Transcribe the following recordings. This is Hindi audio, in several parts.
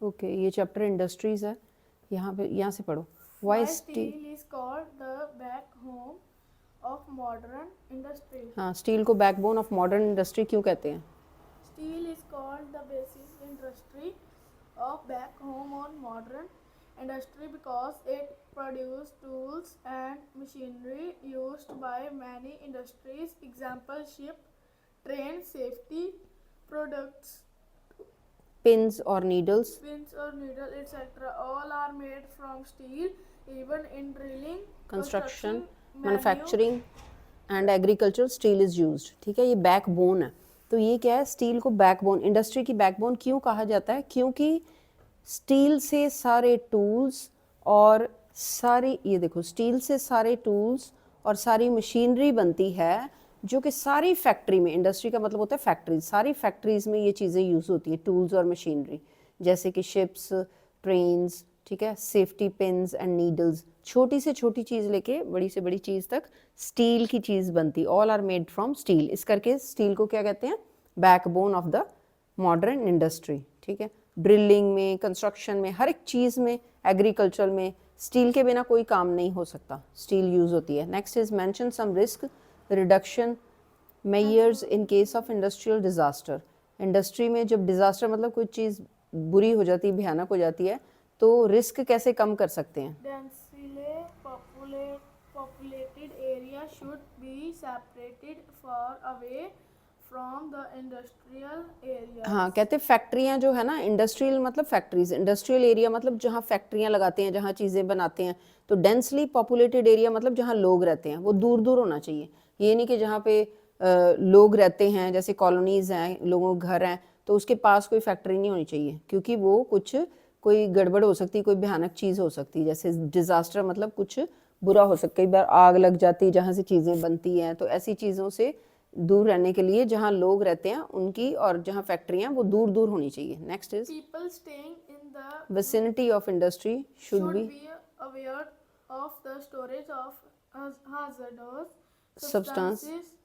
ओके, ये चैप्टर इंडस्ट्रीज है, यहाँ से पढ़ो। Why steel is called the backbone of modern industry. हाँ, स्टील को बैकबोन ऑफ मॉडर्न इंडस्ट्री क्यों कहते हैं? Steel is called the basic industry of backbone on modern industry because it produces tools and machinery used by many industries. Example: ship, train, safety products, pins और needles, pins or needle, etc. All are made from steel. Even in drilling, construction, construction, manufacturing and agriculture steel is used. ठीक है, ये बैकबोन है। तो ये क्या है, स्टील को बैकबोन, इंडस्ट्री की बैकबोन क्यों कहा जाता है? क्योंकि स्टील से सारे टूल्स और सारी, ये देखो, स्टील से सारे टूल्स और सारी मशीनरी बनती है जो कि सारी फैक्ट्री में, इंडस्ट्री का मतलब होता है फैक्ट्रीज, सारी फैक्ट्रीज में ये चीज़ें यूज़ होती हैं, टूल्स और मशीनरी, जैसे कि शिप्स, ट्रेन्स, ठीक है, सेफ्टी पिन्स एंड नीडल्स, छोटी से छोटी चीज़ लेके बड़ी से बड़ी चीज़ तक स्टील की चीज़ बनती, all are made from steel. इस करके स्टील को क्या कहते हैं? Backbone of the modern industry. ठीक है, ड्रिलिंग में, कंस्ट्रक्शन में, हर एक चीज़ में, एग्रीकल्चर में स्टील के बिना कोई काम नहीं हो सकता, स्टील यूज़ होती है। Next is mention some risk reduction measures in case of industrial disaster. Industry में जब डिजास्टर मतलब कोई चीज़ बुरी हो जाती है, भयानक हो जाती है, तो रिस्क कैसे कम कर सकते हैं? densely populated area should be separated far away from the industrial area. हाँ, कहते हैं फैक्ट्रियाँ जो है ना, इंडस्ट्रियल मतलब फैक्ट्रीज, इंडस्ट्रियल एरिया मतलब जहाँ फैक्ट्रियाँ लगाते हैं, जहाँ चीज़ें बनाते हैं। तो डेंसली पॉपुलेटेड एरिया मतलब जहाँ लोग रहते हैं, वो दूर दूर होना चाहिए। ये नहीं कि जहाँ पे लोग रहते हैं, जैसे कॉलोनीज़ हैं, लोगों के घर हैं, तो उसके पास कोई फैक्ट्री नहीं होनी चाहिए, क्योंकि वो कुछ कोई गड़बड़ हो सकती, कोई भयानक चीज़ हो सकती, जैसे डिज़ास्टर मतलब कुछ बुरा हो सकता है, कई बार आग लग जाती है जहाँ से चीज़ें बनती हैं। तो ऐसी चीज़ों से दूर रहने के लिए जहाँ लोग रहते हैं उनकी, और जहाँ फैक्ट्रियाँ, वो दूर दूर होनी चाहिए। Next is People staying in the vicinity of industry should should be be aware of the storage of hazardous substance. substances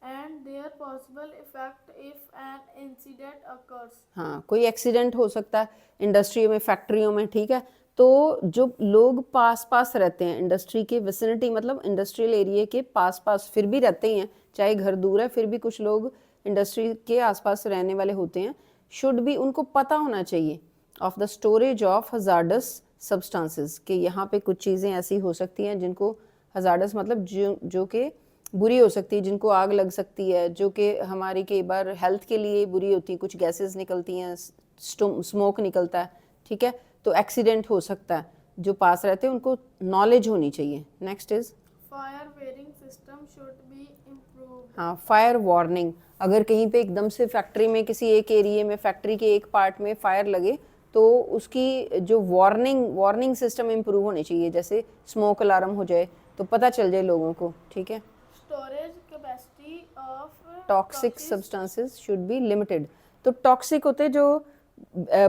and their possible effect if an incident occurs. हाँ, कोई एक्सीडेंट हो सकता है इंडस्ट्री में, फैक्ट्रियों में, ठीक है। तो जो लोग पास पास रहते हैं इंडस्ट्री के, विसिनिटी मतलब इंडस्ट्रियल एरिया के पास पास फिर भी रहते ही हैं, चाहे घर दूर है फिर भी कुछ लोग इंडस्ट्री के आसपास रहने वाले होते हैं, शुड भी, उनको पता होना चाहिए of the storage of hazardous substances, कि यहाँ पे कुछ चीज़ें ऐसी हो सकती हैं जिनको हजार्डस मतलब जो कि बुरी हो सकती है, जिनको आग लग सकती है, जो कि हमारी कई बार हेल्थ के लिए बुरी होती है, कुछ गैसेस निकलती हैं, स्मोक निकलता है, ठीक है। तो एक्सीडेंट हो सकता है, जो पास रहते हैं उनको नॉलेज होनी चाहिए। Next is Fire bearing system should be improved. हाँ, फायर वार्निंग, अगर कहीं पे एकदम से फैक्ट्री में, किसी एक एरिया में, फैक्ट्री के एक पार्ट में फायर लगे, तो उसकी जो वार्निंग सिस्टम इम्प्रूव होनी चाहिए, जैसे स्मोक अलार्म हो जाए तो पता चल जाए लोगों को, ठीक है। Storage capacity of toxic substances should be limited. तो टॉक्सिक होते हैं जो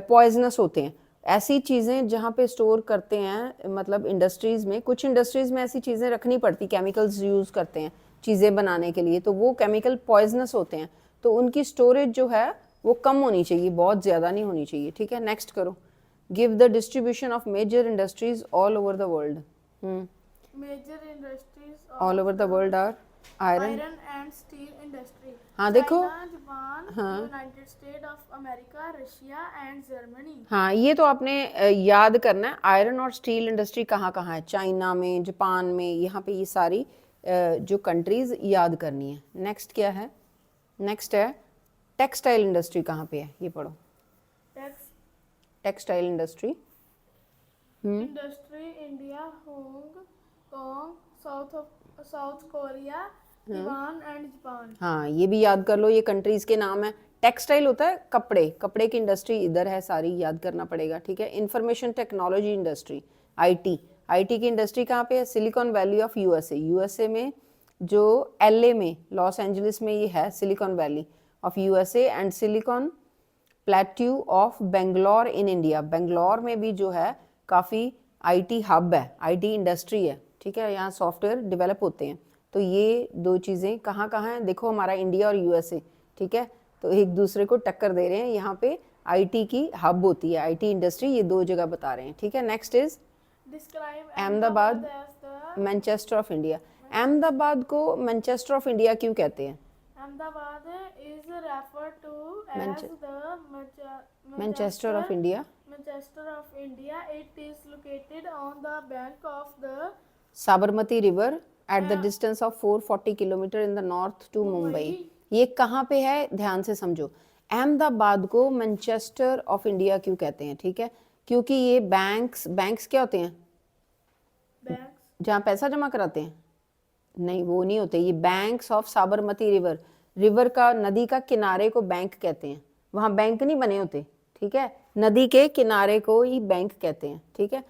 पॉइजनस होते हैं, ऐसी चीज़ें जहाँ पे स्टोर करते हैं, मतलब इंडस्ट्रीज़ में, कुछ इंडस्ट्रीज़ में ऐसी चीज़ें रखनी पड़ती, केमिकल्स यूज़ करते हैं चीज़ें बनाने के लिए, तो वो केमिकल पॉइजनस होते हैं, तो उनकी स्टोरेज जो है वो कम होनी चाहिए, बहुत ज़्यादा नहीं होनी चाहिए, ठीक है। नेक्स्ट करो, give the distribution of major industries all over the world. major industries all of over the world are iron. iron and steel industry. हाँ देखो, China, Japan, United States of America, Russia and Germany. हाँ ये तो आपने याद करना है, आयरन और स्टील इंडस्ट्री कहाँ कहाँ है, चाइना में, जापान में, यहाँ पे ये सारी जो कंट्रीज याद करनी है। नेक्स्ट क्या है? नेक्स्ट है टेक्सटाइल इंडस्ट्री कहाँ पे है, ये पढ़ो। Tex textile industry industry India, Hong Kong, South Korea, Iran and Japan. हाँ, ये भी याद कर लो, ये कंट्रीज के नाम है। टेक्सटाइल होता है कपड़े, कपड़े की इंडस्ट्री इधर है, सारी याद करना पड़ेगा, ठीक है। Information technology industry, IT, IT की इंडस्ट्री कहाँ पे है? Silicon valley of USA, USA में, जो एलए में, लॉस एंजलिस में ये है silicon valley of USA, and silicon plateau of Bangalore in India, Bangalore में भी जो है काफ़ी आईटी हब है, आईटी इंडस्ट्री है, ठीक है, यहाँ सॉफ्टवेयर डेवलप होते हैं। तो ये दो चीज़ें कहाँ कहाँ हैं, देखो, हमारा इंडिया और यूएसए, ठीक है, तो एक दूसरे को टक्कर दे रहे हैं यहाँ पे आईटी की हब होती है, आईटी इंडस्ट्री, ये 2 जगह बता रहे हैं, ठीक है। Next is Describe Ahmedabad, as the Manchester of India. Ahmedabad को मैनचेस्टर ऑफ इंडिया क्यों कहते हैं? Ahmedabad is referred to as Manche- the Manchester of India, Manchester of India. It is located on the bank of the Sabarmati river at the distance of 440 kilometre in the north to Mumbai. ये कहाँ पे है, ध्यान से समझो। अहमदाबाद को मैनचेस्टर ऑफ इंडिया क्यों कहते हैं, ठीक है, क्योंकि ये बैंक्स क्या होते हैं, banks. जहाँ पैसा जमा कराते हैं, नहीं वो नहीं होते, ये बैंक्स ऑफ साबरमती रिवर का, नदी का किनारे को बैंक कहते हैं, वहाँ बैंक नहीं बने होते, ठीक है, नदी के किनारे को ही बैंक कहते हैं, ठीक है।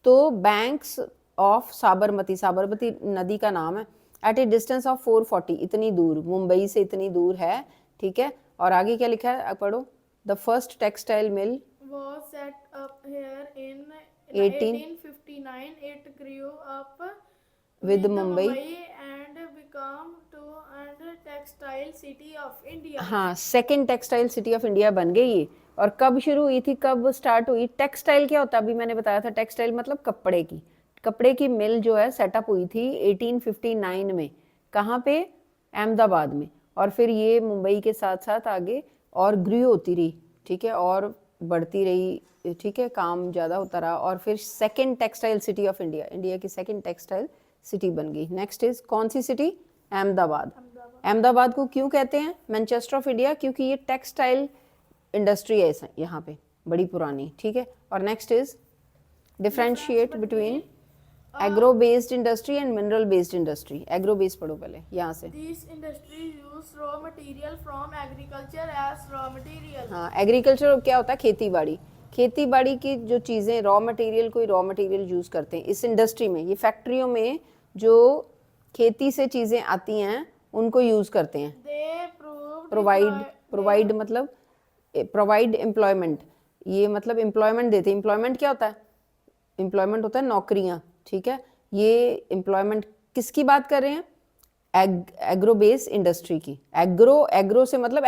तो बैंक्स ऑफ साबरमती नदी का नाम है, एट ए डिस्टेंस ऑफ 440, इतनी दूर, मुंबई से इतनी दूर है, ठीक है। और आगे क्या लिखा है, पढ़ो। The first textile mill Was set up here in 18 1859. It grew up with Mumbai and become to and textile city of India. हाँ, second textile city of India बन गई ये। और कब शुरू हुई थी, कब स्टार्ट हुई? टेक्सटाइल क्या होता है, अभी मैंने बताया था, टेक्सटाइल मतलब कपड़े की मिल जो है सेटअप हुई थी 1859 में। कहाँ पे? अहमदाबाद में। और फिर ये मुंबई के साथ साथ आगे और ग्रो होती रही, ठीक है, और बढ़ती रही, ठीक है, काम ज़्यादा होता रहा, और फिर second textile city of India, India की सेकंड टेक्सटाइल सिटी बन गई। नेक्स्ट इज कौन सी सिटी? अहमदाबाद। अहमदाबाद को क्यों कहते हैं मैनचेस्टर ऑफ इंडिया? क्योंकि ये टेक्सटाइल इंडस्ट्री है यहाँ पे, बड़ी पुरानी, ठीक है। और next is differentiate between agro based industry and mineral based industry. Agro based पढ़ो पहले यहाँ से। These industries use raw material from agriculture as raw material. हाँ, एग्रीकल्चर क्या होता है? खेती बाड़ी की जो चीज़ें, रॉ मटेरियल, कोई रॉ मटेरियल यूज़ करते हैं इस इंडस्ट्री में, ये फैक्ट्रियों में जो खेती से चीज़ें आती हैं उनको यूज़ करते हैं। They प्रोवाइड मतलब प्रोवाइड एम्प्लॉयमेंट, ये मतलब एम्प्लॉयमेंट देते हैं। एम्प्लॉयमेंट क्या होता है? एम्प्लॉयमेंट होता है नौकरियां, ठीक है। ये एम्प्लॉयमेंट किसकी बात कर रहे हैं? एग्रो बेस्ड इंडस्ट्री की। एग्रो से मतलब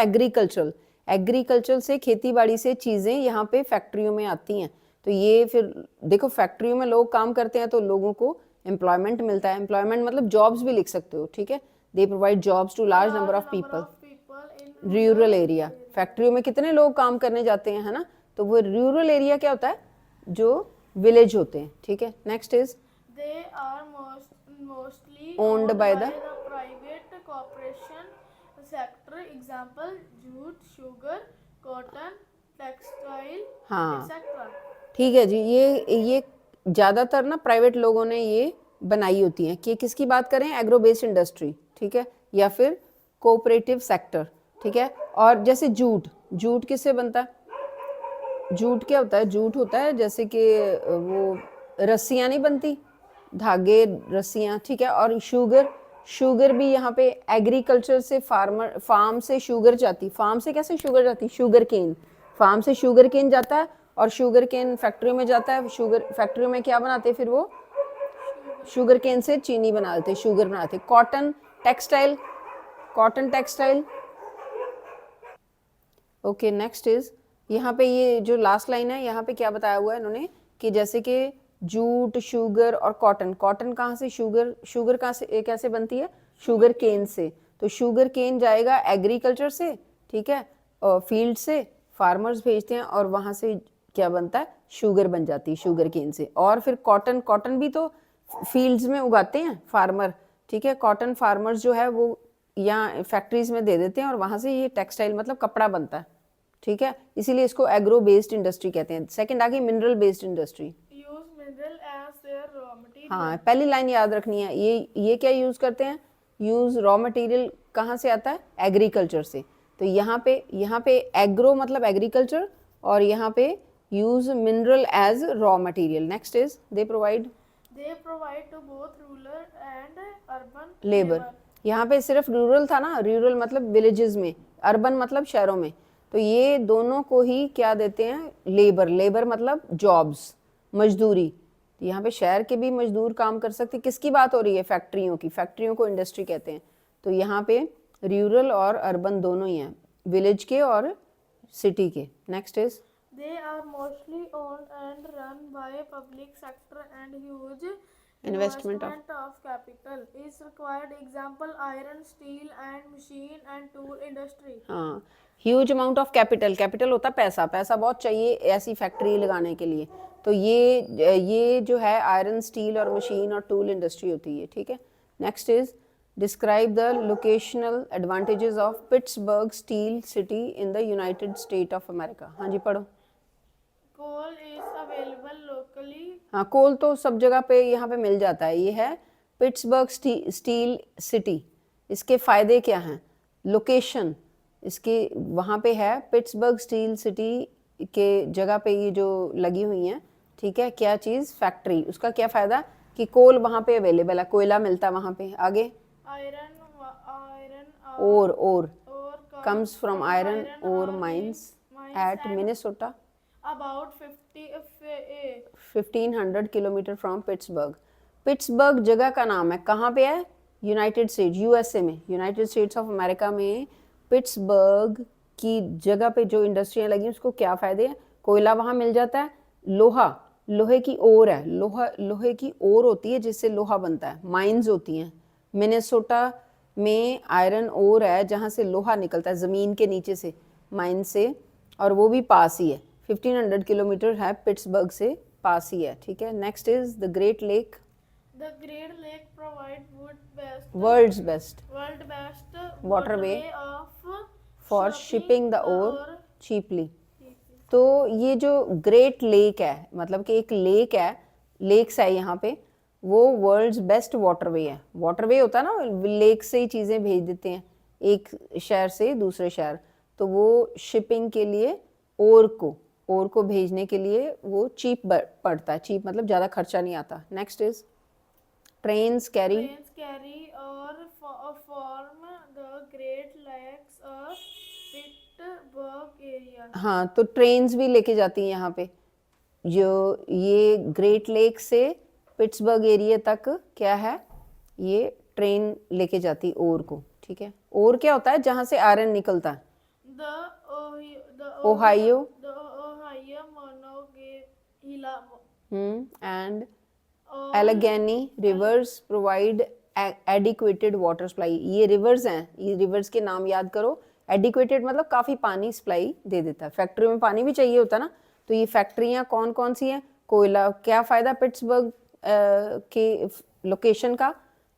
एग्रीकल्चर से, खेती बाड़ी से चीज़ें यहाँ पे फैक्ट्रियों में आती हैं। तो ये फिर देखो, फैक्ट्रियों में लोग काम करते हैं तो लोगों को एम्प्लॉयमेंट मिलता है। एम्प्लॉयमेंट मतलब जॉब्स भी लिख सकते हो, ठीक है। They provide jobs to large number of people. in rural area, फैक्ट्रियों में कितने लोग काम करने जाते हैं, है ना, तो वो रूरल एरिया क्या होता है? जो विलेज होते हैं, ठीक है। Next is they are mostly Owned by the private corporation sector. Example: jute, sugar, cotton, textile, हाँ, etc. ठीक है जी। ये ज़्यादातर ना प्राइवेट लोगों ने ये बनाई होती हैं। कि किसकी बात करें? एग्रो बेस्ड इंडस्ट्री, ठीक है, या फिर कोऑपरेटिव सेक्टर, ठीक है। और जैसे जूट किससे बनता है? जूट क्या होता है? जूट होता है जैसे कि वो रस्सियाँ नहीं बनती, धागे, रस्सियाँ, ठीक है। और शुगर भी यहाँ पे एग्रीकल्चर से, फार्म से शुगर जाती। फार्म से कैसे शुगर जाती? शुगर केन, फार्म से शुगर केन जाता है और शुगर केन फैक्ट्री में जाता है। शुगर फैक्ट्री में क्या बनाते हैं फिर वो? शुगर केन से चीनी बना देते, शुगर बनाते। Cotton textile, okay. Next is यहाँ पे ये जो लास्ट लाइन है, यहाँ पे क्या बताया हुआ है इन्होंने कि जैसे कि जूट, शुगर और कॉटन कहाँ से? शुगर कहाँ से, कैसे बनती है? शुगर केन से। तो शुगर केन जाएगा एग्रीकल्चर से, ठीक है, और फील्ड से फार्मर्स भेजते हैं और वहाँ से क्या बनता है? शुगर बन जाती है शुगर केन से। और फिर कॉटन भी तो फील्ड्स में उगाते हैं फार्मर, ठीक है। कॉटन फार्मर्स जो है वो यहाँ फैक्ट्रीज में दे देते हैं और वहाँ से ये टेक्सटाइल मतलब कपड़ा बनता है, ठीक है। इसीलिए इसको एग्रो बेस्ड इंडस्ट्री कहते हैं। सेकंड आगे mineral based industry. Use mineral as their raw material. हाँ, पहली लाइन याद रखनी है। ये क्या यूज करते हैं? यूज रॉ मटेरियल कहाँ से आता है? एग्रीकल्चर से। तो यहाँ पे एग्रो मतलब एग्रीकल्चर, और यहाँ पे use mineral as raw material. Next is they provide to both rural and urban labour. यहाँ पे सिर्फ रूरल था ना, रूरल मतलब विलेजेस में, अर्बन मतलब शहरों में। तो ये दोनों को ही क्या देते हैं? लेबर मतलब जॉब्स, मजदूरी। तो यहाँ पे शहर के भी मजदूर काम कर सकते। किसकी बात हो रही है? फैक्ट्रियों को इंडस्ट्री कहते हैं। तो यहाँ पे रूरल और अर्बन दोनों ही हैं, विलेज के और सिटी के। Next is They are mostly owned and run by public sector and huge Investment of- investment of capital is required. Example, iron, steel and machine and tool industry. हाँ, huge amount of capital, capital होता है पैसा, पैसा बहुत चाहिए ऐसी फैक्ट्री लगाने के लिए, तो ये जो है आयरन, स्टील और मशीन और टूल इंडस्ट्री होती है, ठीक है। Next is describe the locational advantages of Pittsburgh steel city in the United state of America. हाँ जी पढ़ो। Coal is available locally. हाँ, कोल तो सब जगह पे यहाँ पे मिल जाता है। ये है पिट्सबर्ग स्टील सिटी। इसके फ़ायदे क्या हैं? लोकेशन इसके वहाँ पे है, पिट्सबर्ग स्टील सिटी के जगह पे ये जो लगी हुई हैं, ठीक है। क्या चीज़? फैक्ट्री। उसका क्या फ़ायदा कि कोल वहाँ पे अवेलेबल है, कोयला मिलता है वहाँ पे। आगे Iron और ore comes from iron ore mines at and Minnesota, about 1500 kilometre from Pittsburgh. Pittsburgh जगह का नाम है, कहाँ पे है? यूनाइटेड स्टेट, यूएसए में, यूनाइटेड स्टेट्स ऑफ अमेरिका में पिट्सबर्ग की जगह पे जो इंडस्ट्रियाँ लगी उसको क्या फ़ायदे हैं? कोयला वहाँ मिल जाता है, लोहे की ओर है, लोहे की ओर होती है जिससे लोहा बनता है, माइंस होती हैं। मिनेसोटा में आयरन ओर है जहाँ से लोहा निकलता है ज़मीन के नीचे से, माइन से, और वो भी पास ही है, 1500 किलोमीटर है पिट्सबर्ग से, पास ही है, ठीक है। Next is the Great Lake. The Great Lake provide world's best world best Waterway of for shipping the ore ore cheaply. तो ये जो ग्रेट लेक है, मतलब कि एक लेक है, लेक्स है यहाँ पे, वो वर्ल्ड्स बेस्ट वाटरवे है। वाटरवे होता है ना, लेक से ही चीज़ें भेज देते हैं एक शहर से दूसरे शहर, तो वो शिपिंग के लिए ओर को भेजने के लिए वो चीप पड़ता है। चीप मतलब ज़्यादा खर्चा नहीं आता। Next is trains carry or form the Great Lakes of Pittsburgh area. हाँ, तो ट्रेन्स भी लेके जाती हैं यहाँ पे, जो ये ग्रेट लेक से पिट्सबर्ग एरिया तक क्या है, ये ट्रेन लेके जाती ओर को, ठीक है। ओर क्या होता है? जहाँ से आयरन निकलता है। Ohio Monongahela and Allegheny rivers provide adequated water supply. ये रिवर्स हैं, ये रिवर्स के नाम याद करो। एडिक्वेटेड मतलब काफ़ी पानी सप्लाई दे देता है। फैक्ट्री में पानी भी चाहिए होता ना, तो ये फैक्ट्रियाँ कौन कौन सी हैं? कोयला। क्या फ़ायदा पिट्सबर्ग के लोकेशन का?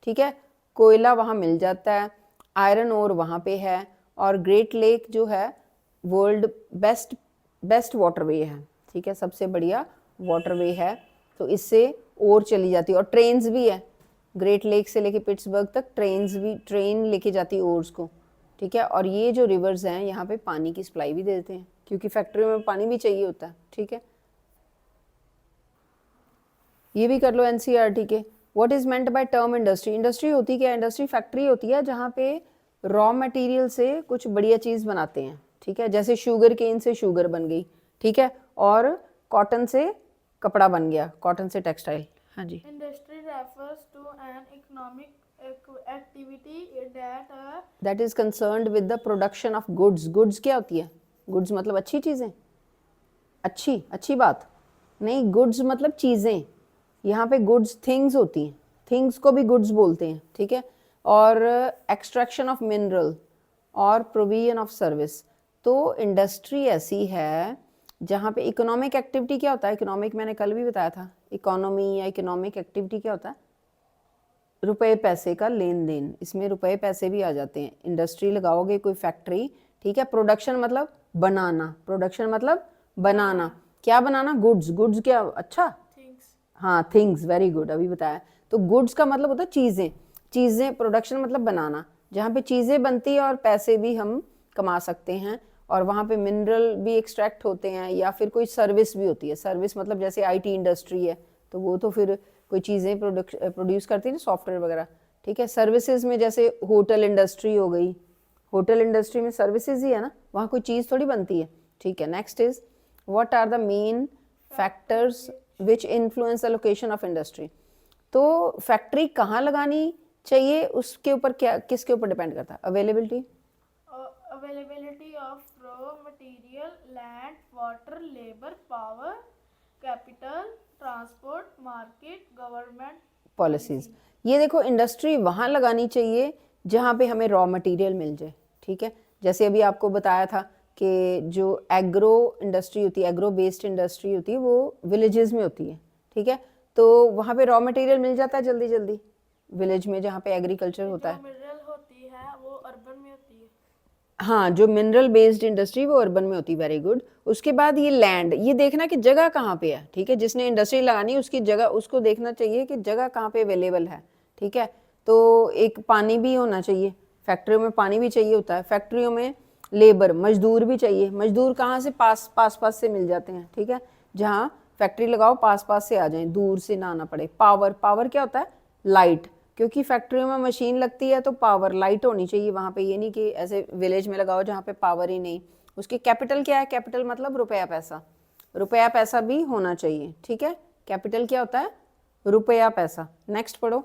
ठीक है, कोयला वहाँ मिल जाता है, आयरन ओर वहाँ पे है, और ग्रेट लेक जो है वर्ल्ड बेस्ट वाटरवे है, ठीक है, सबसे बढ़िया वाटरवे है, तो इससे ओर चली जाती है। और ट्रेन्स भी है, ग्रेट लेक से लेके पिट्सबर्ग तक ट्रेन लेके जाती है ओर्स को, ठीक है। और ये जो रिवर्स हैं यहाँ पे पानी की सप्लाई भी देते हैं, क्योंकि फैक्ट्रियों में पानी भी चाहिए होता है, ठीक है। ये भी कर लो एनसीईआरटी के। What is meant by term industry? Industry होती क्या? इंडस्ट्री फैक्ट्री होती है जहाँ पे रॉ मटेरियल से कुछ बढ़िया चीज़ बनाते हैं, ठीक है। जैसे शुगर केन से शुगर बन गई, ठीक है, और कॉटन से कपड़ा बन गया, कॉटन से टेक्सटाइल। हाँ जी। Industry refers to an economic activity that is concerned with the production of goods. Goods क्या होती है? गुड्स मतलब अच्छी चीज़ें, अच्छी बात नहीं, गुड्स मतलब चीज़ें। यहाँ पे गुड्स थिंग्स होती हैं, थिंग्स को भी गुड्स बोलते हैं, ठीक है। और एक्सट्रैक्शन ऑफ मिनरल और प्रोविजन ऑफ सर्विस। तो इंडस्ट्री ऐसी है जहाँ पे इकोनॉमिक एक्टिविटी क्या होता है? इकोनॉमिक मैंने कल भी बताया था, इकोनॉमी या इकोनॉमिक एक्टिविटी क्या होता है? रुपए पैसे का लेन देन, इसमें रुपए पैसे भी आ जाते हैं। इंडस्ट्री लगाओगे कोई फैक्ट्री, ठीक है। प्रोडक्शन मतलब बनाना, क्या बनाना? गुड्स क्या? अच्छा, हाँ, थिंग्स, वेरी गुड, अभी बताया। तो गुड्स का मतलब होता है चीज़ें, प्रोडक्शन मतलब बनाना, जहाँ पे चीज़ें बनती है और पैसे भी हम कमा सकते हैं, और वहाँ पे मिनरल भी एक्सट्रैक्ट होते हैं, या फिर कोई सर्विस भी होती है। सर्विस मतलब जैसे आईटी इंडस्ट्री है, तो वो तो फिर कोई चीज़ें प्रोड्यूस करती है ना, सॉफ्टवेयर वगैरह, ठीक है। सर्विसेज में जैसे होटल इंडस्ट्री हो गई, होटल इंडस्ट्री में सर्विसेज ही है ना, वहाँ कोई चीज़ थोड़ी बनती है, ठीक है। Next is what are the main factors which influence the location of industry? तो फैक्ट्री कहाँ लगानी चाहिए उसके ऊपर क्या, किसके ऊपर डिपेंड करता है? Availability of raw material material, land, water, labor, power, capital, transport, market, government policies. ये देखो इंडस्ट्री वहाँ लगानी चाहिए जहाँ पे हमें रॉ मटेरियल मिल जाए, ठीक है। जैसे अभी आपको बताया था कि जो एग्रो इंडस्ट्री होती है, एग्रो बेस्ड इंडस्ट्री होती है, वो विलेजेस में होती है, ठीक है। तो वहाँ पे रॉ मटेरियल मिल जाता है जल्दी जल्दी, विलेज में जहाँ पे एग्रीकल्चर होता है। मिनरल होती है वो अर्बन में होती है। हाँ, जो मिनरल बेस्ड इंडस्ट्री वो अर्बन में होती है, वेरी गुड। उसके बाद ये लैंड, ये देखना कि जगह कहाँ पे है, ठीक है। जिसने इंडस्ट्री लगानी है उसकी जगह, उसको देखना चाहिए कि जगह कहाँ पे अवेलेबल है, ठीक है। तो एक पानी भी होना चाहिए, फैक्ट्रियों में पानी भी चाहिए होता है, फैक्ट्रियों में लेबर, मजदूर भी चाहिए। मजदूर कहाँ से, पास पास से मिल जाते हैं, ठीक है। जहाँ फैक्ट्री लगाओ पास से आ जाएं, दूर से ना आना पड़े। पावर, पावर क्या होता है, लाइट, क्योंकि फैक्ट्रियों में मशीन लगती है तो पावर, लाइट होनी चाहिए वहाँ पे। ये नहीं कि ऐसे विलेज में लगाओ जहाँ पे पावर ही नहीं। उसकी कैपिटल क्या है, कैपिटल मतलब रुपया पैसा, रुपया पैसा भी होना चाहिए, ठीक है। कैपिटल क्या होता है, रुपया पैसा। नेक्स्ट पढ़ो,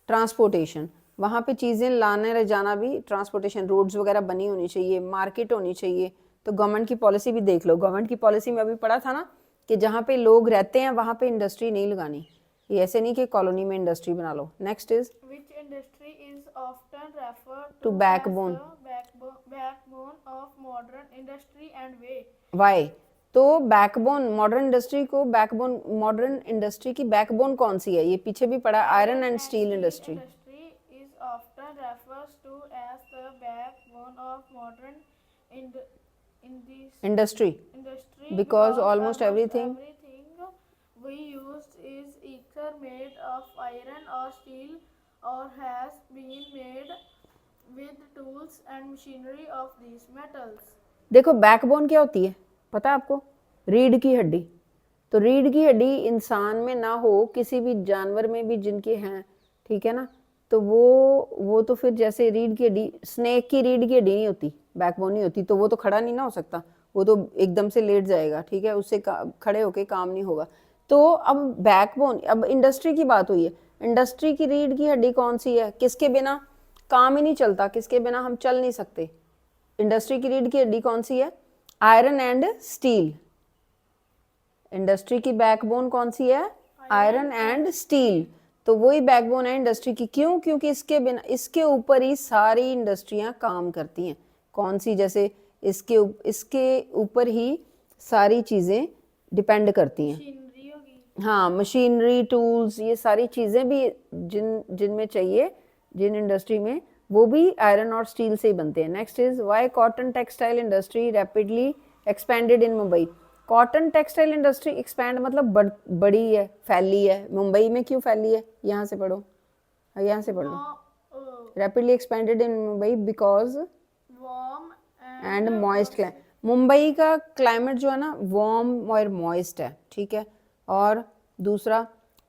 ट्रांसपोर्टेशन, वहाँ पे चीज़ें लाने ले जाना भी, ट्रांसपोर्टेशन, रोड्स वगैरह बनी होनी चाहिए, मार्केट होनी चाहिए। तो गवर्नमेंट की पॉलिसी भी देख लो, गवर्नमेंट की पॉलिसी में अभी पढ़ा था ना कि जहाँ पे लोग रहते हैं वहाँ पे इंडस्ट्री नहीं लगानी। ये ऐसे नहीं कि कॉलोनी में इंडस्ट्री बना लो। Next is Which industry is often referred To to backbone. as the backbone of modern industry and way? Why. तो बैकबोन, मॉडर्न इंडस्ट्री को बैकबोन, मॉडर्न इंडस्ट्री की बैकबोन कौन सी है, ये पीछे भी पढ़ा, iron and steel industry. Industry is often referred to as the backbone of modern industry industry Because almost everything- we use is either made of iron or steel or has been made with tools and machinery of these metals. देखो बैकबोन क्या होती है पता है आपको, रीढ़ की हड्डी। तो रीढ़ की हड्डी इंसान में ना हो, किसी भी जानवर में भी जिनके हैं, ठीक है ना, तो वो तो फिर जैसे रीढ़ की हड्डी, स्नेक की रीढ़ की हड्डी नहीं होती, बैकबोन नहीं होती, तो वो तो खड़ा नहीं ना हो सकता, वो तो एकदम से लेट जाएगा, ठीक है, उससे खड़े होके काम नहीं होगा। तो अब बैकबोन, अब इंडस्ट्री की बात हुई है, इंडस्ट्री की रीढ़ की हड्डी कौन सी है, किसके बिना काम ही नहीं चलता, किसके बिना हम चल नहीं सकते। इंडस्ट्री की रीढ़ की हड्डी कौन सी है, आयरन एंड स्टील। इंडस्ट्री की बैकबोन कौन सी है, आयरन एंड स्टील। तो वही बैकबोन है इंडस्ट्री की। क्यों, क्योंकि इसके बिना, इसके ऊपर ही सारी इंडस्ट्रियां काम करती हैं। कौन सी, जैसे इसके ऊपर ही सारी चीजें डिपेंड करती हैं। मशीनरी होगी, हाँ, मशीनरी, टूल्स, ये सारी चीजें भी जिनमें चाहिए, जिन इंडस्ट्री में, वो भी आयरन और स्टील से ही बनते हैं। Next is why cotton textile industry rapidly expanded in Mumbai. Cotton textile industry expand मतलब बड़ी है, फैली है। मुंबई में क्यों फैली है, यहाँ से पढ़ो, यहाँ से पढ़ लो। Rapidly expanded in Mumbai because warm and moist climate. Mumbai का क्लाइमेट जो है ना वार्म और मॉइस्ट है, ठीक है। और दूसरा,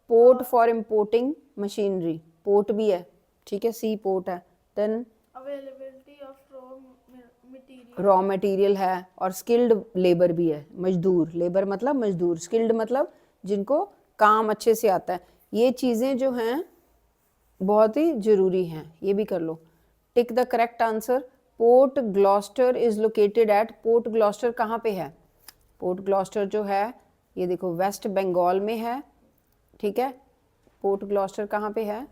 port for importing machinery, port भी है, ठीक है, सी पोर्ट है। Then availability of material, raw material है, और स्किल्ड लेबर भी है, मजदूर, लेबर मतलब मजदूर, स्किल्ड मतलब जिनको काम अच्छे से आता है। ये चीज़ें जो हैं बहुत ही ज़रूरी हैं, ये भी कर लो। Tick the correct answer. Port Gloster is located at, Port Gloster कहाँ पे है, पोर्ट ग्लॉस्टर जो है ये देखो वेस्ट बंगाल में है, ठीक है। पोर्ट ग्लॉस्टर कहाँ पे है,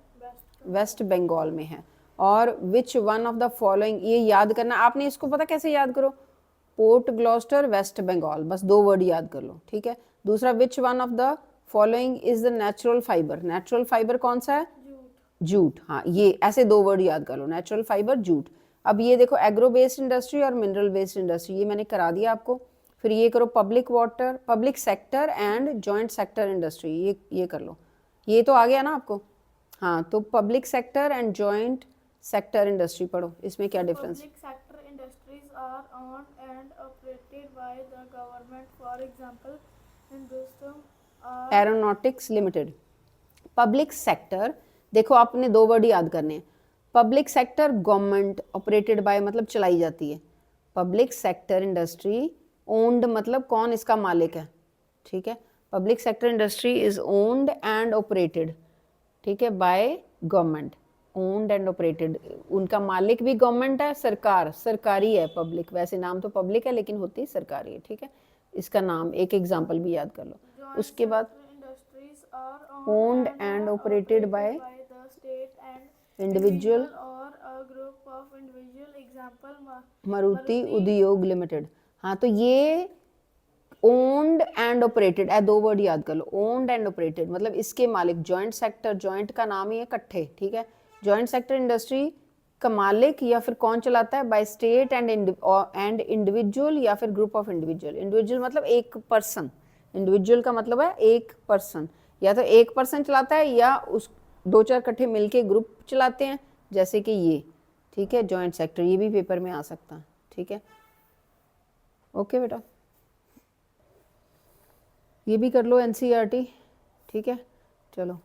वेस्ट बंगाल में है। और which one of the following, ये याद करना आपने, इसको पता कैसे याद करो, पोर्ट ग्लॉस्टर वेस्ट बंगाल, बस 2 वर्ड याद कर लो, ठीक है। दूसरा, which one of the following is the natural fibre, natural fibre कौन सा है, जूट। हाँ, ये ऐसे 2 वर्ड याद कर लो, नेचुरल फाइबर, जूट। अब ये देखो एग्रो बेस्ड इंडस्ट्री और मिनरल बेस्ड इंडस्ट्री, ये मैंने करा दिया आपको। फिर ये करो public water, public sector and joint sector industry, ये कर लो। ये तो आ गया ना आपको। हाँ, तो public sector and joint sector industry पढ़ो, इसमें क्या difference. public sector industries are owned and operated by the government. For example, Hindustan aeronautics limited. Public sector, देखो आपने 2 वर्ड याद करने हैं। Public sector government, operated by मतलब चलाई जाती है। पब्लिक सेक्टर इंडस्ट्री ओन्ड मतलब कौन इसका मालिक है, ठीक है। Public sector industry is owned and operated, ठीक है, by government. Owned and operated, उनका मालिक भी गवर्नमेंट है, सरकार, सरकारी है, पब्लिक, वैसे नाम तो पब्लिक है लेकिन होती सरकारी है, ठीक है। इसका नाम एक एग्जांपल भी याद कर लो। Joint उसके बाद sector industries are owned and operated by the state and individual or a group of individual. Example, Maruti उद्योग लिमिटेड। हाँ, तो ये owned and operated, A 2 word याद कर लो, ओन्ड एंड ऑपरेटेड मतलब इसके मालिक, जॉइंट सेक्टर, जॉइंट का नाम ही है इकट्ठे, ठीक है। जॉइंट सेक्टर इंडस्ट्री का मालिक या फिर कौन चलाता है, बाय स्टेट एंड इंडिविजुअल या फिर ग्रुप ऑफ इंडिविजुअल। इंडिविजुअल मतलब एक पर्सन, इंडिविजुअल का मतलब है एक पर्सन, या तो एक पर्सन चलाता है या उस 2-4 इकट्ठे मिलके ग्रुप चलाते हैं, जैसे कि ये, ठीक है, जॉइंट सेक्टर, ये भी पेपर में आ सकता है, ठीक है। ओके बेटा, ये भी कर लो एनसीईआरटी, ठीक है। चलो,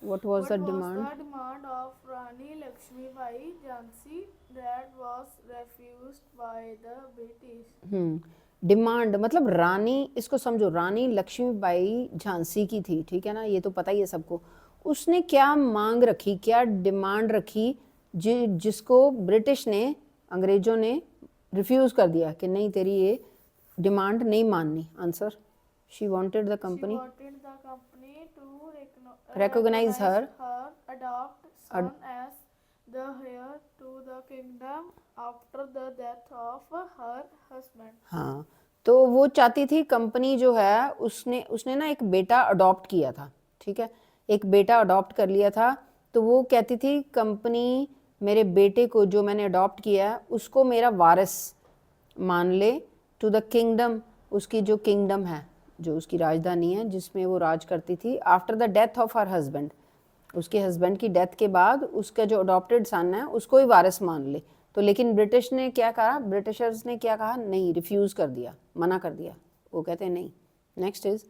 what was the demand? the demand of Rani Lakshmibai Jhansi that was refused by the British? Demand मतलब रानी, इसको समझो, रानी लक्ष्मीबाई झांसी की थी, ठीक है ना, ये तो पता ही है सबको। उसने क्या मांग रखी, क्या डिमांड रखी, जिसको ब्रिटिश ने, अंग्रेजों ने रिफ्यूज कर दिया कि नहीं, तेरी ये डिमांड नहीं माननी। Answer, she wanted the company She wanted the company to recognize her adopt son as the heir to the kingdom after the death of her husband. हाँ, तो वो चाहती थी कंपनी जो है, उसने ना एक बेटा अडॉप्ट किया था, ठीक है, एक बेटा अडॉप्ट कर लिया था, तो वो कहती थी कंपनी मेरे बेटे को जो मैंने अडॉप्ट किया है उसको मेरा वारिस मान ले, टू द किंगडम, उसकी जो किंगडम है, जो उसकी राजधानी है जिसमें वो राज करती थी, after the death of her husband, उसके हस्बैंड की डेथ के बाद उसका जो अडॉप्टेड सन है उसको ही वारिस मान ले। तो लेकिन ब्रिटिश ने क्या कहा, ब्रिटिशर्स ने क्या कहा, नहीं, रिफ्यूज कर दिया, मना कर दिया, वो कहते हैं नहीं। Next is,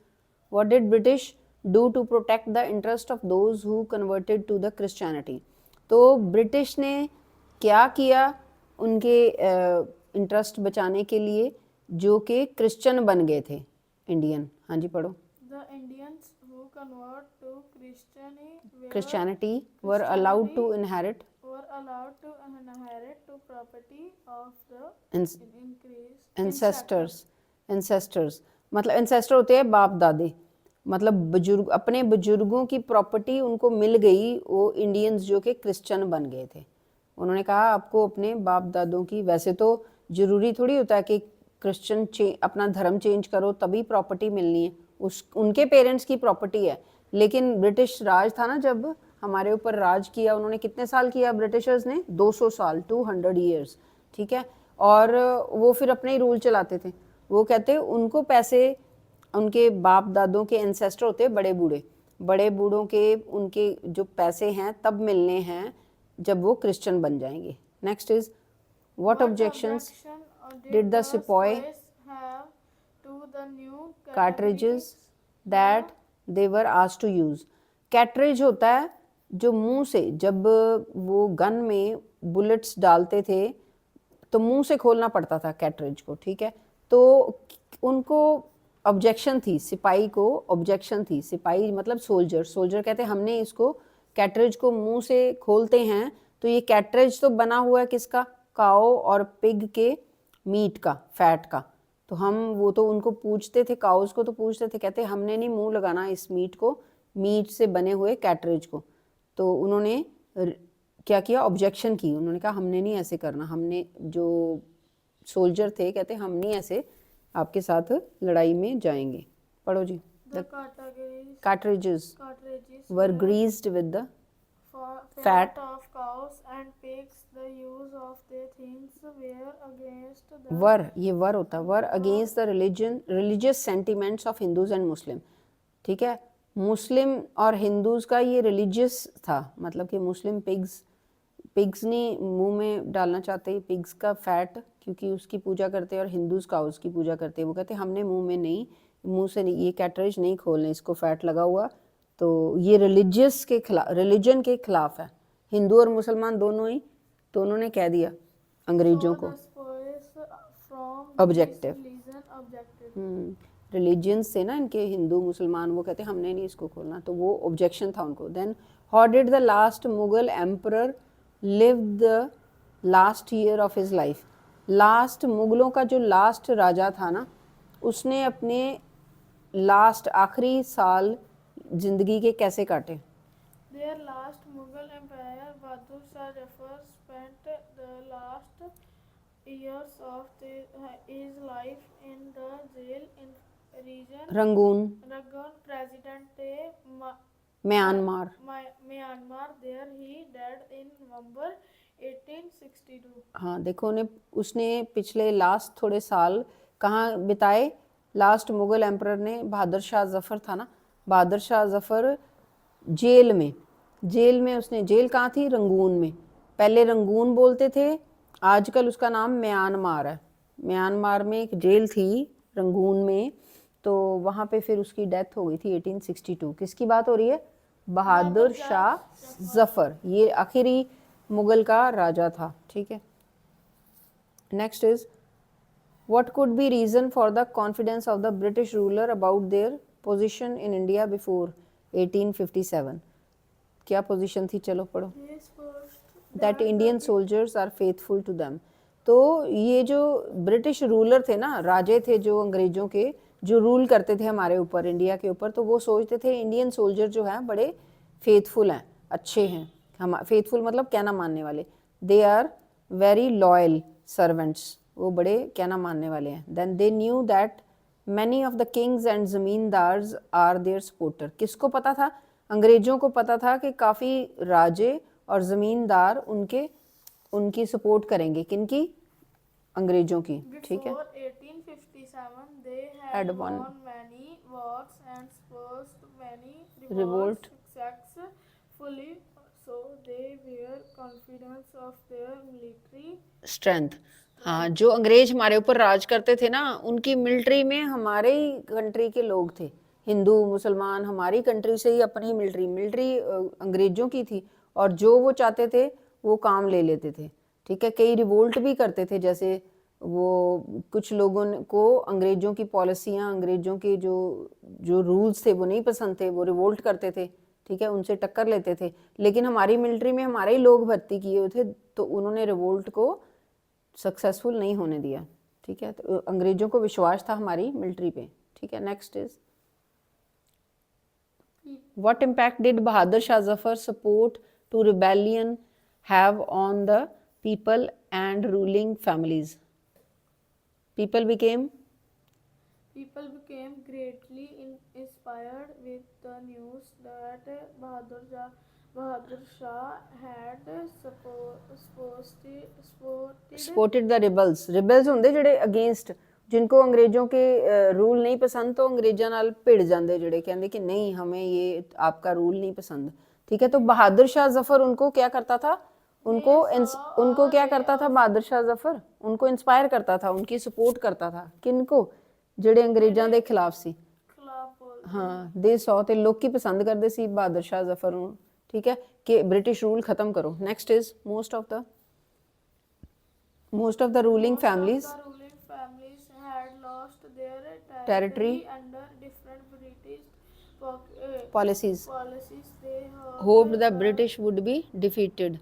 what did British do to protect the interest of those who converted to the Christianity? तो ब्रिटिश ने क्या किया उनके इंटरेस्ट बचाने के लिए जो कि क्रिश्चियन बन गए थे, इंडियन। हाँ जी, पढ़ो। The Indians who convert to Christianity were allowed to inherit to property of the ancestors मतलब ancestor होते हैं बाप दादे, मतलब बुजुर्ग, अपने बुजुर्गों की प्रॉपर्टी उनको मिल गई, वो इंडियंस जो कि क्रिश्चियन बन गए थे। उन्होंने कहा आपको अपने बाप दादों की, वैसे तो जरूरी थोड़ी होता है कि क्रिश्चियन अपना धर्म चेंज करो तभी प्रॉपर्टी मिलनी है, उनके पेरेंट्स की प्रॉपर्टी है। लेकिन ब्रिटिश राज था ना, जब हमारे ऊपर राज किया उन्होंने, कितने साल किया ब्रिटिशर्स ने? 200 साल, 200 ईयर्स, ठीक है। और वो फिर अपने ही रूल चलाते थे। वो कहते उनको पैसे, उनके बाप दादों के एंसेस्टर होते बड़े बूढ़ों के, उनके जो पैसे हैं तब मिलने हैं जब वो क्रिश्चियन बन जाएंगे। Next is, what objections did the sepoy have to the new cartridges that they were asked to use? Cartridge होता है जो मुंह से, जब वो गन में बुलेट्स डालते थे तो मुंह से खोलना पड़ता था कैटरेज को, ठीक है। तो उनको ऑब्जेक्शन थी, सिपाही को ऑब्जेक्शन थी, सिपाही मतलब सोल्जर कहते हमने इसको कैटरेज को मुंह से खोलते हैं तो ये कैटरेज तो बना हुआ है किसका, काओ और पिग के मीट का, फैट का। तो हम वो तो उनको पूछते थे, काउस को तो पूछते थे, कहते हमने नहीं मुंह लगाना इस मीट को, मीट से बने हुए कैटरेज को। तो उन्होंने क्या किया, ऑब्जेक्शन की, उन्होंने कहा हमने नहीं ऐसे करना, हमने, जो सोल्जर थे कहते हम नहीं ऐसे आपके साथ लड़ाई में जाएंगे। पढ़ो जी। The cartridges were greased with the fat of cows and pigs. The use of the things were against the ये वर होता, were against the religious sentiments of Hindus and Muslim, ठीक है। मुस्लिम और हिंदूज का ये रिलीजियस था, मतलब कि मुस्लिम पिग्स नहीं मुंह में डालना चाहते, पिग्स का फैट, क्योंकि उसकी पूजा करते हैं, और हिंदूज काउस की पूजा करते हैं। वो कहते हमने मुंह में नहीं, मुंह से नहीं, ये कैटरेज नहीं खोलने, इसको फैट लगा हुआ। तो ये रिलीजन के खिलाफ है। हिंदू और मुसलमान दोनों ने कह दिया अंग्रेजों को ऑब्जेक्टिव, रिलीजियन से ना इनके, हिंदू मुसलमान, वो कहते हमने नहीं इसको खोलना, तो वो ऑब्जेक्शन था उनको। Then how did the last Mughal emperor live the last year of his life. Last मुगलों का जो लास्ट राजा था ना, उसने अपने लास्ट आखिरी साल जिंदगी के कैसे काटे। Their last Mughal Emperor Bahadur Shah Zafar spent the last years of his life in the jail in region Rangoon, Rangoon, present-day Myanmar. Myanmar. There he died in November 1862. हाँ देखो, उसने पिछले लास्ट थोड़े साल कहाँ बिताए। लास्ट मुगल एम्परर ने, बहादुर शाह जफ़र था ना, बहादुर शाह जफ़र जेल में, उसने, जेल कहाँ थी, रंगून में। पहले रंगून बोलते थे, आजकल उसका नाम म्यांमार है। म्यांमार में एक जेल थी रंगून में, तो वहाँ पे फिर उसकी डेथ हो गई थी 1862। किसकी बात हो रही है, बहादुर शाह जफ़र, ये आखिरी मुगल का राजा था। ठीक है, next is what could be reason for the confidence of the British ruler about their position in India before 1857। क्या पोजीशन थी, चलो पढ़ो। His first that Indian soldiers are faithful to them. तो ये जो ब्रिटिश रूलर थे ना, राजे थे जो अंग्रेजों के, जो रूल करते थे हमारे ऊपर, इंडिया के ऊपर, तो वो सोचते थे इंडियन सोल्जर जो हैं बड़े फेथफुल हैं, अच्छे हैं। हम फेथफुल मतलब कहना मानने वाले, they are very loyal servants, वो बड़े कहना मानने वाले हैं। Then they knew that many of the kings and zamindars are their supporter. किसको पता था, अंग्रेजों को पता था कि काफ़ी राजे और ज़मींदार उनकी सपोर्ट करेंगे, किनकी, अंग्रेजों की। ठीक है, Before 1857, they Had had won won many wars and suppressed many revolt, revolts successfully, so they were confident of their military strength. हाँ, जो अंग्रेज हमारे ऊपर राज करते थे ना, उनकी मिलिट्री में हमारे ही कंट्री के लोग थे, हिंदू मुसलमान, हमारी कंट्री से ही अपनी मिलिट्री अंग्रेजों की थी, और जो वो चाहते थे वो काम ले लेते थे। ठीक है, कई रिवोल्ट भी करते थे, जैसे वो कुछ लोगों को अंग्रेजों की पॉलिसियाँ, अंग्रेजों के जो जो रूल्स थे वो नहीं पसंद थे, वो रिवोल्ट करते थे। ठीक है, उनसे टक्कर लेते थे, लेकिन हमारी मिलिट्री में हमारे ही लोग भर्ती किए हुए थे, तो उन्होंने रिवोल्ट को सक्सेसफुल नहीं होने दिया। ठीक है, तो अंग्रेजों को विश्वास था हमारी मिलिट्री पे। ठीक है, next is what impact did Bahadur Shah Zafar support to rebellion have on the people and ruling families. People became greatly inspired with the news that Bahadur Shah had supported the rebels. Rebels ਹੁੰਦੇ ਜਿਹੜੇ ਅਗੇਂस्ट, जिनको अंग्रेजों के रूल नहीं पसंद, तो अंग्रेजों नाल भिड़ जाते, ਜਿਹੜੇ ਕਹਿੰਦੇ कि नहीं हमें ये आपका रूल नहीं पसंद। ठीक है, तो बहादुर शाह जफर उनको क्या करता था, उनको क्या करता था बहादुर शाह जफर, उनको इंस्पायर करता था, उनकी सपोर्ट करता था। किनको, ਜਿਹੜੇ अंग्रेजों के खिलाफ सी। हाँ, दे सौ ਤੇ ਲੋਕੀ ਪਸੰਦ ਕਰਦੇ ਸੀ ਬਹਾਦਰ ਸ਼ਾਹ ਜ਼ਫਰ ਨੂੰ। ਠੀਕ ਹੈ, ਕਿ ਬ੍ਰਿਟਿਸ਼ ਰੂਲ ਖਤਮ ਕਰੋ। Next is most of the ruling families had lost their territory under different British policies, policies. They hoped the British would be defeated,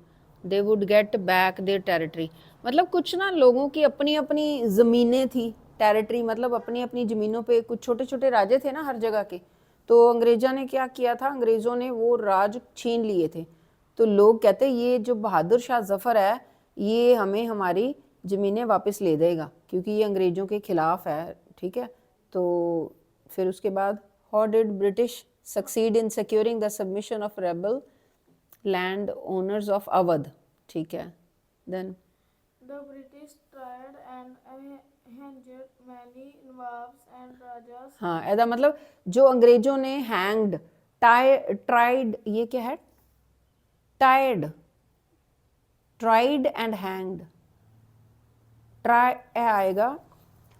they would get back their territory। मतलब कुछ ना लोगों की अपनी अपनी ज़मीनें थी, टेरिटरी मतलब अपनी अपनी ज़मीनों पे कुछ छोटे छोटे राजे थे ना हर जगह के, तो अंग्रेज़ों ने क्या किया था, अंग्रेज़ों ने वो राज छीन लिए थे। तो लोग कहते ये जो बहादुर शाह जफ़र है ये हमें हमारी ज़मीनें वापस ले देगा, क्योंकि ये अंग्रेज़ों के ख़िलाफ़ है। ठीक है, तो फिर उसके बाद how did British succeed in securing the submission of rebel land owners of Awadh. ठीक है, then the British tried and hanged many nawabs and rajas. हाँ, ऐसा मतलब जो अंग्रेजों ने हैंग्ड, ट्राइड, ये क्या है, ट्राइड एंड हैंग्ड, ट्राई आएगा,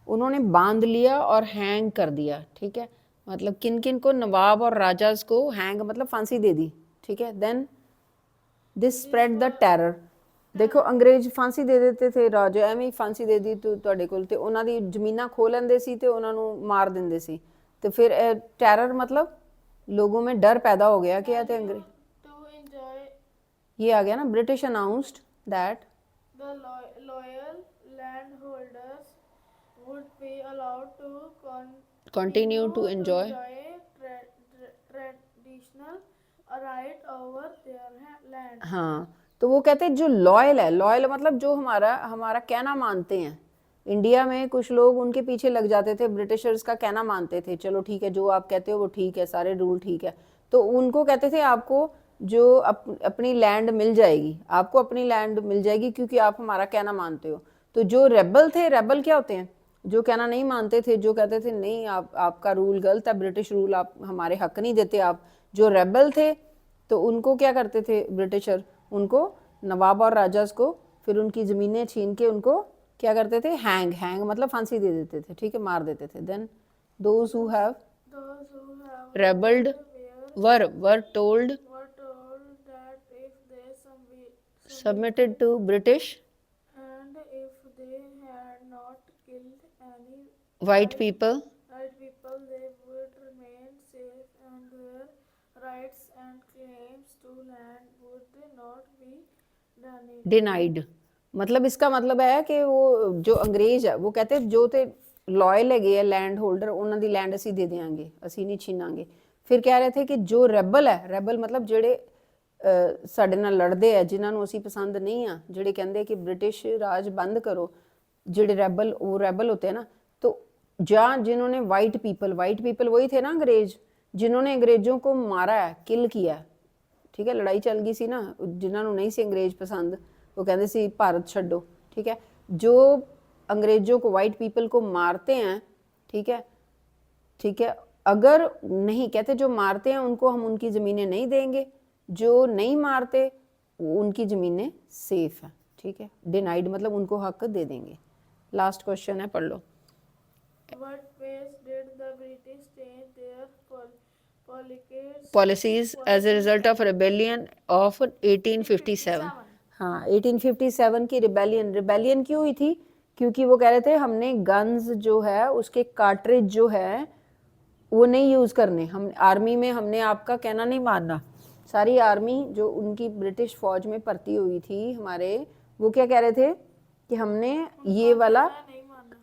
उन्होंने बांध लिया और हैंग कर दिया। ठीक है, मतलब किन किन को, नवाब और राजाज को हैंग मतलब फांसी दे दी। ठीक है, then this spread the terror. देखो अंग्रेज फांसी ਦੇ ਦਿੰਦੇ थे, ਰਾਜੇ ਐਵੇਂ ਹੀ फांसी ਦੇ ਦੀ ਤੁਹਾਡੇ ਕੋਲ, ਤੇ ਉਹਨਾਂ ਦੀ ਜ਼ਮੀਨਾਂ ਖੋਹ ਲੈਂਦੇ ਸੀ ਤੇ ਉਹਨਾਂ ਨੂੰ ਮਾਰ ਦਿੰਦੇ ਸੀ। ਤੇ ਫਿਰ ਟੈਰਰ मतलब लोगों में डर पैदा हो गया कि ये तो अंग्रेज To ये आ गया ना, British announced that the loyal landholders would be allowed to continue to enjoy traditional right over their land. हाँ, तो वो कहते हैं जो लॉयल है, लॉयल मतलब जो हमारा हमारा कहना मानते हैं। इंडिया में कुछ लोग उनके पीछे लग जाते थे, ब्रिटिशर्स का कहना मानते थे, चलो ठीक है जो आप कहते हो वो ठीक है, सारे रूल ठीक है। तो उनको कहते थे आपको जो अपनी लैंड मिल जाएगी, आपको अपनी लैंड मिल जाएगी क्योंकि आप हमारा कहना मानते हो। तो जो रेबल थे, रेबल क्या होते हैं? जो कहना नहीं मानते थे, जो कहते थे नहीं आपका रूल गलत है, ब्रिटिश रूल आप हमारे हक नहीं देते आप। जो रेबल थे तो उनको क्या करते थे ब्रिटिशर? उनको नवाब और राजास को फिर उनकी ज़मीनें छीन के उनको क्या करते थे? हैंग मतलब फांसी दे देते थे, ठीक है, मार देते थे। Then those who have rebelled were told that if they submitted to British and if they had not killed any white people they would remain safe and their rights and claims to land would not be denied। मतलब इसका मतलब है कि वो जो अंग्रेज है वो कहते जो ते लॉयल है लैंड होल्डर, उन्होंने दी लैंड असी दे देंगे, असी नहीं छीनांगे। फिर कह रहे थे कि जो रेबल है, रेबल मतलब ਜਿਹੜੇ ਸਾਡੇ ਨਾਲ ਲੜਦੇ ਆ, ਜਿਨ੍ਹਾਂ ਨੂੰ ਅਸੀਂ पसंद नहीं आ, ਜਿਹੜੇ ਕਹਿੰਦੇ कि ब्रिटिश राज बंद करो, ਜਿਹੜੇ रेबल वो रेबल होते हैं ना, तो जहाँ जिन्होंने वाइट पीपल वही थे ना अंग्रेज, जिन्होंने अंग्रेजों को मारा है, किल किया, ठीक है, लड़ाई चल गई सी ना, जिन्होंने नहीं सी अंग्रेज पसंद वो कहते सी भारत छड्डो, ठीक है। जो अंग्रेजों को, वाइट पीपल को मारते हैं, ठीक है, अगर नहीं कहते जो मारते हैं उनको हम उनकी ज़मीनें नहीं देंगे, जो नहीं मारते उनकी ज़मीनें सेफ हैं, ठीक है। डिनाइड मतलब उनको हक दे देंगे। लास्ट क्वेश्चन है, पढ़ लो। What ways did the British change their policies as a result of rebellion of 1857? हाँ, 1857 की रिबेलियन क्यों हुई थी? क्योंकि वो कह रहे थे हमने गन्स जो है उसके कार्ट्रिज जो है वो नहीं यूज़ करने, हम आर्मी में हमने आपका कहना नहीं मानना। सारी आर्मी जो उनकी ब्रिटिश फौज में भर्ती हुई थी हमारे, वो क्या कह रहे थे कि हमने ये वाला,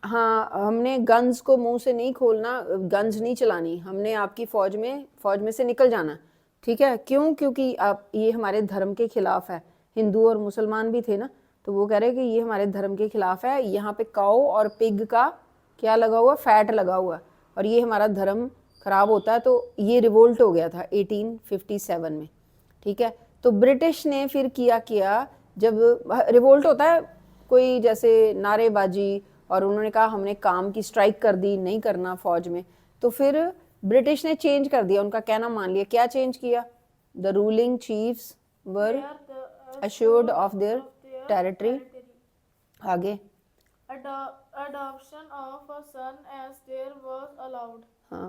हाँ, हमने गन्स को मुंह से नहीं खोलना, गन्स नहीं चलानी, हमने आपकी फौज में से निकल जाना, ठीक है। क्यों? क्योंकि आप ये हमारे धर्म के खिलाफ है। हिंदू और मुसलमान भी थे ना, तो वो कह रहे कि ये हमारे धर्म के खिलाफ है, यहाँ पे काऊ और पिग का क्या लगा हुआ, फैट लगा हुआ, और ये हमारा धर्म खराब होता है। तो ये रिवोल्ट हो गया था 1857 में, ठीक है। तो ब्रिटिश ने फिर किया जब रिवोल्ट होता है कोई जैसे नारेबाजी, और उन्होंने कहा हमने काम की स्ट्राइक कर दी, नहीं करना फौज में, तो फिर ब्रिटिश ने चेंज कर दिया, उनका कहना मान लिया। क्या चेंज किया? The ruling chiefs were assured of their territory। आगे adoption of a son as there was allowed। हाँ,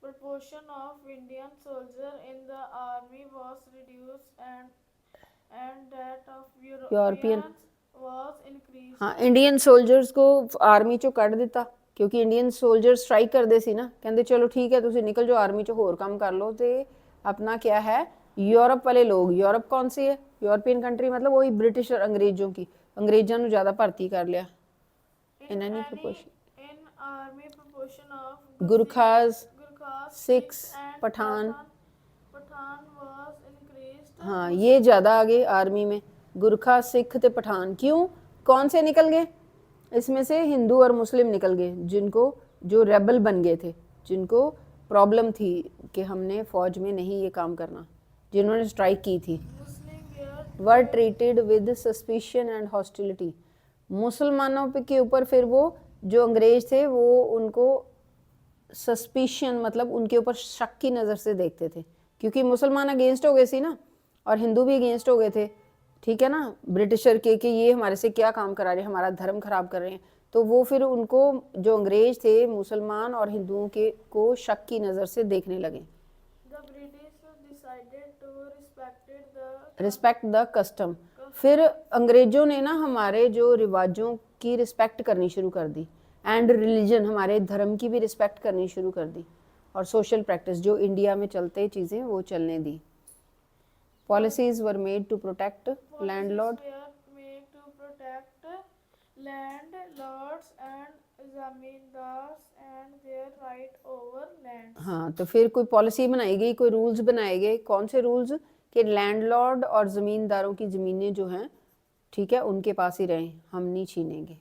proportion of Indian soldier in the army was reduced and that of European was increased। हाँ, इंडियन सोल्जर्स को आर्मी चो कढ़ दिता, क्योंकि इंडियन सोल्जर स्ट्राइक करते सी ना, कहते चलो ठीक है तुसी निकल जाओ आर्मी चो, होर काम कर लो। तो अपना क्या है, यूरोप वाले लोग, यूरोप कौन सी है, यूरोपियन कंट्री, मतलब वही ब्रिटिश और अंग्रेजों की, अंग्रेजों ने ज़्यादा भर्ती कर लिया। in army proportion of Gurkhas, Sikhs, and Pathan, Pathan was increased। हाँ, ये ज़्यादा आगे आर्मी में, गुरखा, सिख ते पठान। क्यों? कौन से निकल गए? इसमें से हिंदू और मुस्लिम निकल गए, जिनको जो रेबल बन गए थे, जिनको प्रॉब्लम थी कि हमने फ़ौज में नहीं ये काम करना, जिन्होंने स्ट्राइक की थी। Were treated with suspicion and hostility. मुसलमानों के ऊपर फिर वो जो अंग्रेज थे वो उनको सस्पिशन मतलब उनके ऊपर शक की नज़र से देखते थे, क्योंकि मुसलमान अगेंस्ट हो गए सी ना, और हिंदू भी अगेंस्ट हो गए थे, ठीक है ना, ब्रिटिशर के कि ये हमारे से क्या काम करा रहे हैं, हमारा धर्म खराब कर रहे हैं। तो वो फिर उनको जो अंग्रेज थे मुसलमान और हिंदुओं के को शक की नज़र से देखने लगे। Respect the custom. फिर अंग्रेजों ने ना हमारे जो रिवाजों की रिस्पेक्ट करनी शुरू कर दी, एंड रिलीजन, हमारे धर्म की भी रिस्पेक्ट करनी शुरू कर दी, और सोशल प्रैक्टिस जो इंडिया में चलते चीज़ें वो चलने दी। Policies were made to protect landlord Policies were made to protect landlords and zamindars and their right over land. हाँ, तो फिर कोई पॉलिसी बनाई गई, कोई रूल्स बनाए गए, कौन से रूल्स कि लैंडलॉर्ड और ज़मींदारों की ज़मीनें जो हैं, ठीक है, उनके पास ही रहें, हम नहीं छीनेंगे।